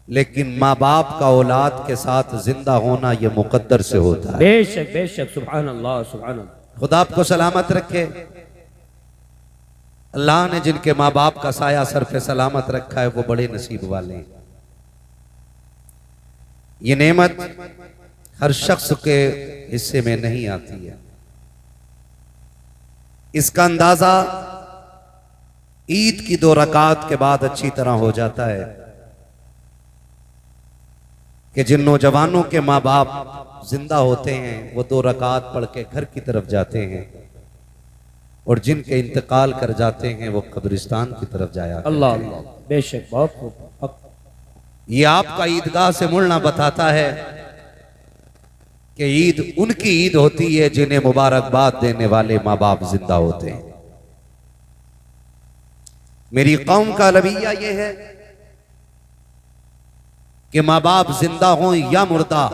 लेकिन माँ बाप का औलाद के साथ जिंदा होना ये मुकद्दर से होता है। बेशक बेशक सुभान अल्लाह सुभान अल्लाह। खुदा आपको सलामत रखे। अल्लाह ने जिनके माँ बाप का साया सर पे सलामत रखा है वो बड़े नसीब वाले हैं। ये नेमत हर शख्स के हिस्से में नहीं आती है। इसका अंदाजा ईद की 2 रकात के बाद अच्छी तरह हो जाता है कि जिन नौजवानों के माँ बाप जिंदा होते हैं वो 2 रकात पढ़ के घर की तरफ जाते हैं और जिनके इंतकाल कर जाते हैं वो कब्रिस्तान की तरफ जाया। अल्लाह अल्लाह बेशक बहुत खूब। ये आपका ईदगाह से मुड़ना बताता है कि ईद उनकी ईद होती है जिन्हें मुबारकबाद देने वाले माँ बाप जिंदा होते हैं। मेरी कौम का रवैया ये है कि माँ बाप जिंदा हों या मुर्दा,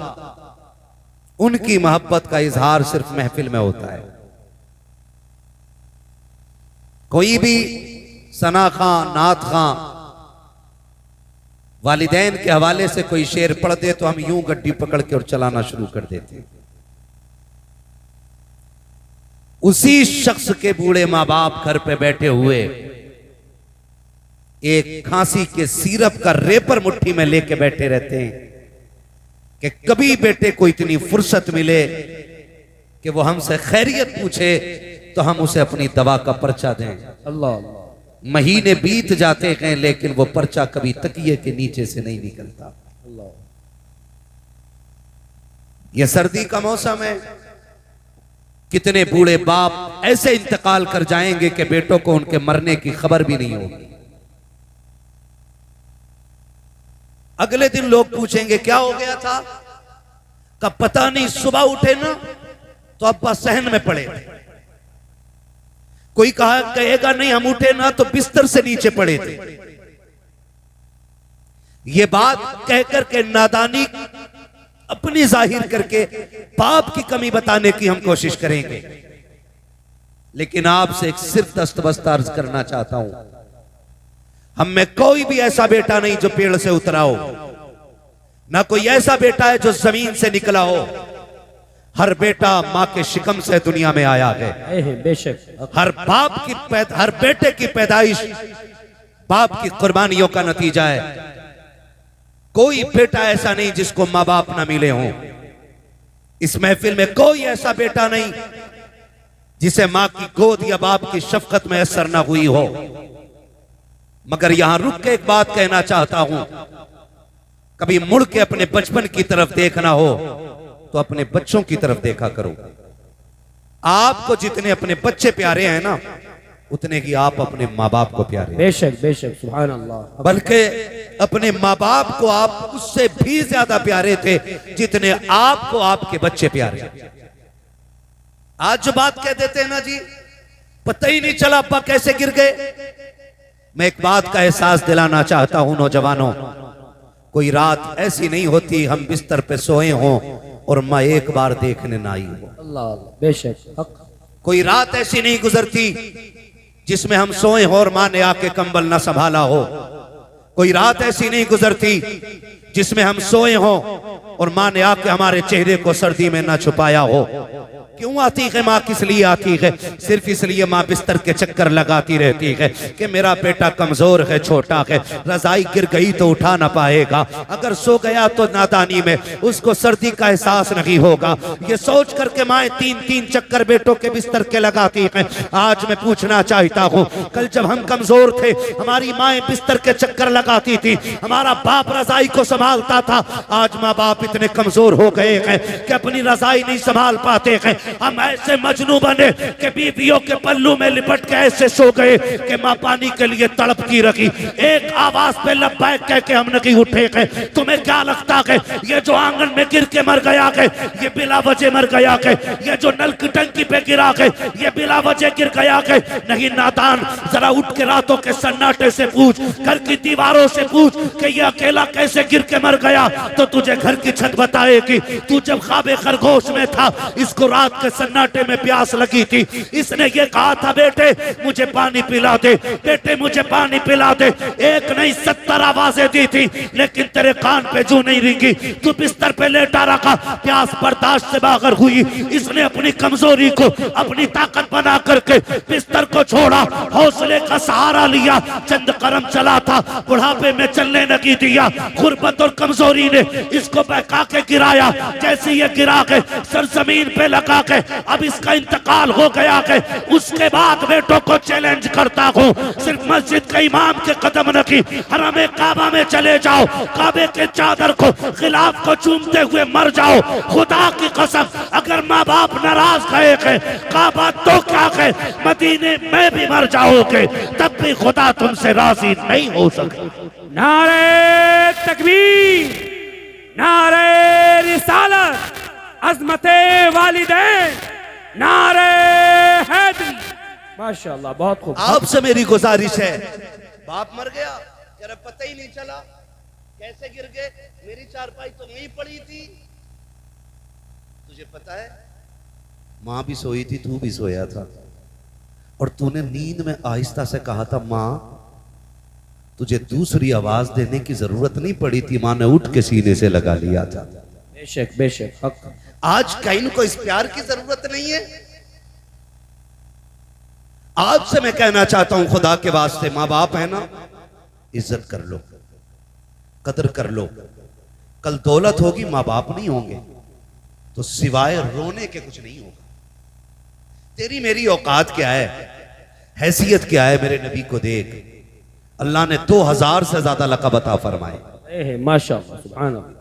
उनकी मोहब्बत का इजहार सिर्फ महफिल में होता है। कोई भी सना खां नात खां वालिदैन के हवाले से कोई शेर पढ़ दे तो हम यूं गड्डी पकड़ के और चलाना शुरू कर देते हैं। उसी शख्स के बूढ़े माँ बाप घर पे बैठे हुए एक खांसी के सिरप का रेपर मुट्ठी में लेके बैठे रहते हैं कि कभी बेटे को इतनी फुर्सत मिले कि वो हमसे खैरियत पूछे तो हम उसे अपनी दवा का पर्चा दें। अल्लाह अल्लाह। महीने बीत जाते हैं लेकिन वो पर्चा कभी तकिए के नीचे से नहीं निकलता। अल्लाह। यह सर्दी का मौसम है, कितने बूढ़े बाप ऐसे इंतकाल कर जाएंगे कि बेटों को उनके मरने की खबर भी नहीं होगी। अगले दिन लोग पूछेंगे क्या हो गया था, कब पता नहीं, सुबह उठे ना तो अब्बा सहन में पड़े थे। कोई कहेगा नहीं हम उठे ना तो बिस्तर से नीचे पड़े थे। ये बात कहकर के नादानी अपनी जाहिर करके पाप की कमी बताने की हम कोशिश करेंगे। लेकिन आपसे एक सिर्फ दस्तबस्त अर्ज करना चाहता हूं, हम में कोई भी ऐसा बेटा नहीं जो पेड़ से उतरा हो, ना कोई ऐसा बेटा है जो जमीन से निकला हो। हर बेटा मां के शिकम से दुनिया में आया है। बेशक हर हर बेटे की पैदाइश बाप की कुर्बानियों का नतीजा है। कोई बेटा ऐसा नहीं जिसको मां बाप ना मिले हों। इस महफिल में कोई ऐसा बेटा नहीं जिसे मां की गोद या बाप की शफकत में असर ना हुई हो। मगर यहां रुक के एक बात कहना चाहता हूं, कभी मुड़ के अपने बचपन की तरफ देखना हो तो अपने बच्चों की तरफ देखा करो। आपको जितने अपने बच्चे प्यारे हैं ना, उतने ही आप अपने माँ बाप को प्यारे। बेशक बेशक, सुभान अल्लाह। बल्कि अपने माँ बाप को आप उससे भी ज्यादा प्यारे थे जितने आपको आपके बच्चे प्यारे। आज जो बात कह देते हैं ना जी, पता ही नहीं चला अब्बा कैसे गिर गए। मैं एक बात का एहसास दिलाना चाहता हूं नौजवानों, कोई रात ऐसी नहीं होती हम बिस्तर पे सोए हों और माँ एक बार देखने ना आई हो। अल्लाह, बेशक। कोई रात ऐसी नहीं गुजरती जिसमें हम सोए हो और माँ ने आके कंबल ना संभाला हो। कोई रात ऐसी नहीं गुजरती जिसमें हम सोए हो और माँ ने आके हमारे चेहरे को सर्दी में ना छुपाया हो। क्यों आती है माँ, किस लिए आती है? सिर्फ इसलिए माँ बिस्तर के चक्कर लगाती रहती है कि मेरा बेटा कमजोर है, छोटा है, रजाई गिर गई तो उठा ना पाएगा, अगर सो गया तो नादानी में उसको सर्दी का एहसास नहीं होगा। ये सोच करके माँ तीन तीन चक्कर बेटों के बिस्तर के लगाती हैं। आज मैं पूछना चाहता हूँ, कल जब हम कमजोर थे हमारी माँ बिस्तर के चक्कर लगाती थी, हमारा बाप रजाई को संभालता था। आज माँ बाप इतने कमजोर हो गए हैं कि अपनी रजाई नहीं संभाल पाते हैं। हम ऐसे मजनू बने कि बीवियों के पल्लू में लिपट के ऐसे सो गए कि माँ पानी के लिए तड़पती रही। एक आवाज पे लब्बैक कह के हम नहीं उठे गए। तुम्हें क्या लगता है ये जो आंगन में गिर के मर गया है ये बिला वजह मर गया है? ये जो नल की टंकी पे गिरा है ये बिला वजह गिर गया है? नहीं नादान, जरा उठ के रातों के सन्नाटे से पूछ, घर की दीवारों से पूछ कि ये अकेला कैसे गिर के मर गया, तो तुझे घर की छत बताएगी। तू जब ख्वाबे खरगोश में था, इसको रात के सन्नाटे में प्यास लगी थी, इसने ये कहा था बेटे मुझे पानी पिला दे, बेटे मुझे पानी पिला दे। एक नहीं 70 आवाजें दी थी लेकिन तेरे कान पे जू नहीं रिंगी। तू बिस्तर पे लेटा रखा, प्यास बर्दाश्त से बाहर हुई। इसने अपनी कमजोरी को अपनी ताकत बना करके बिस्तर को छोड़ा, हौसले का सहारा लिया। चंद कदम चला था, बुढ़ापे में चलने नहीं दिया। गुर्बत और कमजोरी ने इसको बहका के गिराया। जैसे ये गिरा के सरजमीन पे लगा के अब इसका इंतकाल हो गया है। उसके बाद बेटों को चैलेंज करता हूँ, सिर्फ मस्जिद के इमाम के कदम नहीं, हरमे काबा में चले जाओ, काबे के चादर को खिलाफ को चूमते हुए मर जाओ। खुदा की कसम, अगर माँ बाप नाराज गए हैं काबा तो क्या है, मदीने में भी मर जाओगे तब भी खुदा तुमसे राजी नहीं हो सके। नारे तकबीर, नारे रिसालत, अज़मते वालिदैन, नारे हैदरी। माशाअल्लाह, बहुत खूब। आपसे मेरी गुजारिश है, बाप मर गया जरा पता ही नहीं चला कैसे गिर गए, मेरी चारपाई तो वहीं पड़ी थी, तुझे पता है माँ भी सोई थी, तू भी सोया था, और तूने नींद में आहिस्ता से कहा था माँ तुझे दूसरी आवाज देने की जरूरत नहीं पड़ी थी, माँ ने उठ के सीने से लगा लिया था। बेशक बेशक, हक। आज कहीं को इस प्यार की जरूरत नहीं है। आज से मैं कहना चाहता हूं खुदा के वास्ते, माँ बाप है ना, इज्जत कर लो, कदर कर लो। कल दौलत होगी, माँ बाप नहीं होंगे तो सिवाय रोने के कुछ नहीं होगा। तेरी मेरी औकात क्या है, हैसियत क्या है? मेरे नबी को देख, अल्लाह ने 2000 से ज्यादा लक़ब अता फरमाए। माशाअल्लाह, सुभान अल्लाह।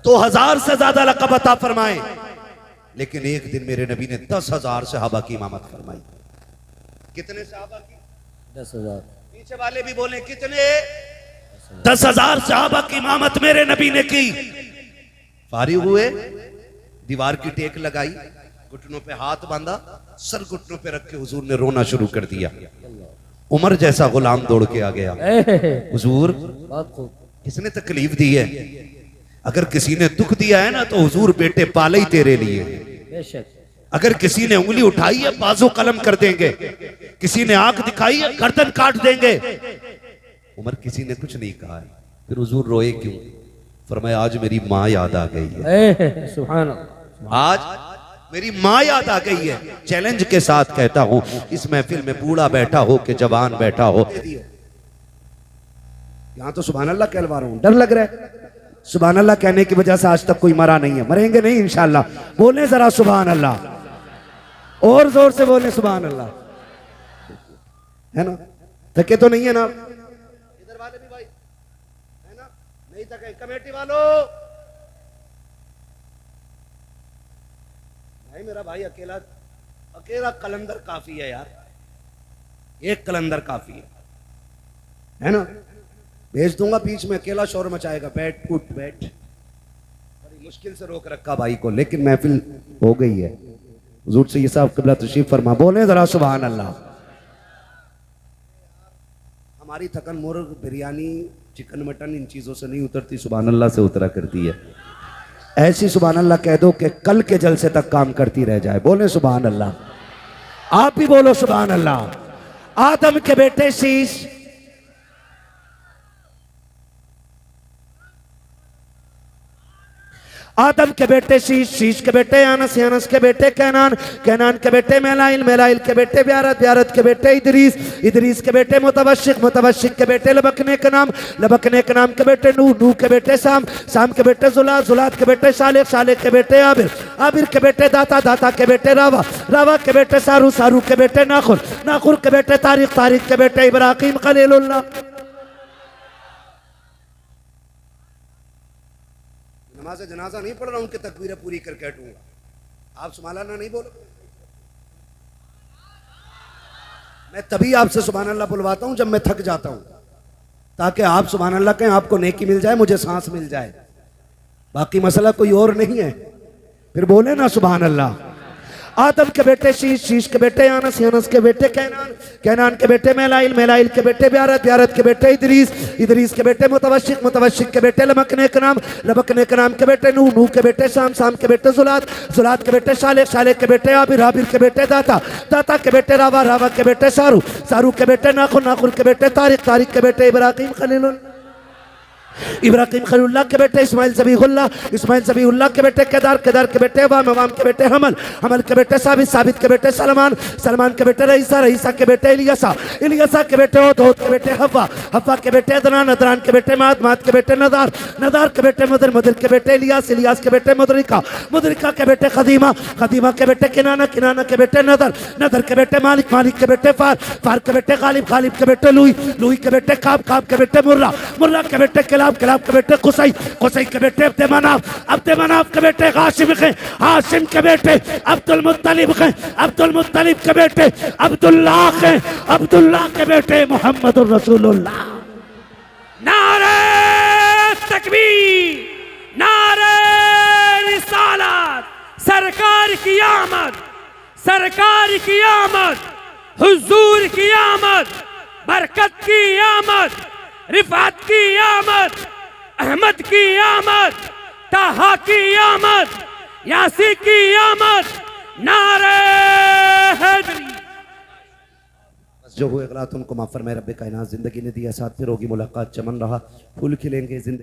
तो 1000 से ज्यादा लक़ब अता फरमाए, लेकिन एक दिन मेरे नबी ने 10,000 सहाबा की इमामत फरमाई। कितने सहाबा की? 10,000। पीछे वाले भी बोले कितने? 10,000 सहाबा की इमामत मेरे नबी ने की। फारिग हुए, दीवार की टेक लगाई, घुटनों पे हाथ बांधा, सर घुटनों पे रख के हुजूर ने रोना शुरू कर दिया। उमर जैसा गुलाम दौड़ के आ गया, हुजूर किसने तकलीफ दी है? अगर किसी ने दुख दिया है ना तो हुजूर बेटे पाले ही तेरे लिए। बेशक। अगर किसी ने उंगली उठाई है बाजू कलम कर देंगे, किसी ने आंख दिखाई है गर्दन काट देंगे। उमर किसी ने कुछ नहीं कहा है। फिर हुजूर रोए क्यों? फरमाया आज मेरी माँ याद आ गई है। सुभान अल्लाह। आज मेरी माँ याद आ गई है। चैलेंज के साथ कहता हूं, इस महफिल में बूढ़ा बैठा हो कि जवान बैठा हो, यहां तो सुभान अल्लाह कहलवा रहा हूं, डर लग रहा है। सुभान अल्लाह कहने की वजह से आज तक कोई मरा नहीं है, मरेंगे नहीं इंशाल्लाह। बोले जरा सुभान अल्लाह, और जोर से बोले सुभान अल्लाह, है ना? थके तो नहीं है ना? इधर वाले भी भाई है ना? नहीं थके? कमेटी वालों, भाई मेरा भाई अकेला अकेला कलंदर काफी है यार, एक कलंदर काफी है ना? भेज दूंगा बीच में, अकेला शोर मचाएगा, बैठ उठ बैठ। बड़ी मुश्किल से रोक रखा भाई को, लेकिन महफिल हो गई है। हुजूर से ये साहब क़िबला तशरीफ फरमा, बोले जरा सुभान अल्लाह। हमारी थकन मुर्ग बिरयानी चिकन मटन इन चीजों से नहीं उतरती, सुभान अल्लाह से उतरा करती है। ऐसी सुभान अल्लाह कह दो कि कल के जलसे तक काम करती रह जाए। बोले सुभान अल्लाह। आप भी बोलो सुभान अल्लाह। आदम के बेटे शीश, आदम के बेटे शीश, शीश के बेटे अनस, अनस के बेटे कैनान, कैनान के बेटे मेलाइल, मेलाइल के बेटे ब्यारत, ब्यारत के बेटे इदरीस, इदरीस के बेटे मुतवशिक, मुतवशिक के बेटे लबकने के नाम, लबकने के नाम के बेटे नूह, नूह के बेटे साम, साम के बेटे जुलात, जुलात के बेटे शालेक, शालेक के बेटे आबिर, आबिर के बेटे दाता, दाता के बेटे रावा, रावा के बेटे सारू, सारू के बेटे नाखुर, नाखुर के बेटे तारिक, तारिक के बेटे इब्राहिम खलीलुल्लाह। नमाज जनाजा नहीं पढ़ रहा, उनकी तकबीरें पूरी करके हटूंगा। आप सुभान अल्लाह नहीं बोलो, मैं तभी आपसे सुभान अल्लाह बुलवाता हूं जब मैं थक जाता हूं, ताकि आप सुभान अल्लाह कहें, आपको नेकी मिल जाए, मुझे सांस मिल जाए। बाकी मसला कोई और नहीं है। फिर बोले ना सुभान अल्लाह। आदम के बेटे शीश, शीश के बेटे अनस, अनस के बेटे कैनान, कैनान के बेटे मेलाइल, मेलाइल के बेटे ब्यारत, ब्यारत के बेटे इदरीस, इदरीस के बेटे मुतवशिक, मुतवशिक के बेटे लबकने के नाम, लबकने के नाम के बेटे नूह, नूह के बेटे शाम, शाम के बेटे जुलात, जुलात के बेटे शालेक, शालेक के बेटे आबिर, आबिर के बेटे दाता, दाता के बेटे रावा, रावा के बेटे सारू, सारू के बेटे नाखुर, नाखुर के बेटे तारिक, तारिक के बेटे इब्राहिम खलीलुल्लाह, इब्राहिम खलीलुल्लाह के बेटे इस्माइल ज़बीहुल्लाह, इस्माइल ज़बीहुल्लाह के बेटे केदार, केदार के बेटे वाम, वाम के बेटे हमल, हमल के बेटे साबित, साबित के बेटे सलमान, सलमान के बेटे रईसा, रईसा के बेटे इलियासा, इलियासा के बेटे ओद, ओद के बेटे हव्वा, हव्वा के बेटे अदनान, अदनान के बेटे माद, माद के बेटे नदार, नदार के बेटे मुदर, मुदर के बेटे इलियास, इलियास के बेटे मुदरिका, मुदरिका के बेटे खदीमा, खदीमा के बेटे किनाना, किनाना के बेटे नदर, नदर के बेटे मालिक, मालिक के बेटे फार, फार के बेटे गालिब, गालिब के बेटे लुई, लुई के बेटे काब, काब के बेटे मुर्रा, मुर्रा के बेटे किलाब, किलाब के बेटे कुसई, कुसई के बेटे अब्दे मनाफ, अब्दे मनाफ के बेटे हाशिम के, हाशिम के बेटे अब्दुल मुत्तलिब के, अब्दुल मुत्तलिब के बेटे अब्दुल्लाह के, अब्दुल्लाह के बेटे मोहम्मदुर रसूलुल्लाह। नारे तकबीर, नारे रिसालत, सरकार की आमद, सरकार की आमद, हुजूर की आमद, बरकत की आमद, रिफात की आमद, अहमद की आमद, ताहा की आमद, यासी की आमद, नारे हैदरी। जो हुए गलत उनको माफ फरमाए रब्बे कायनात। जिंदगी ने दिया साथ, फिर होगी मुलाकात, चमन रहा फूल खिलेंगे जिंदगी।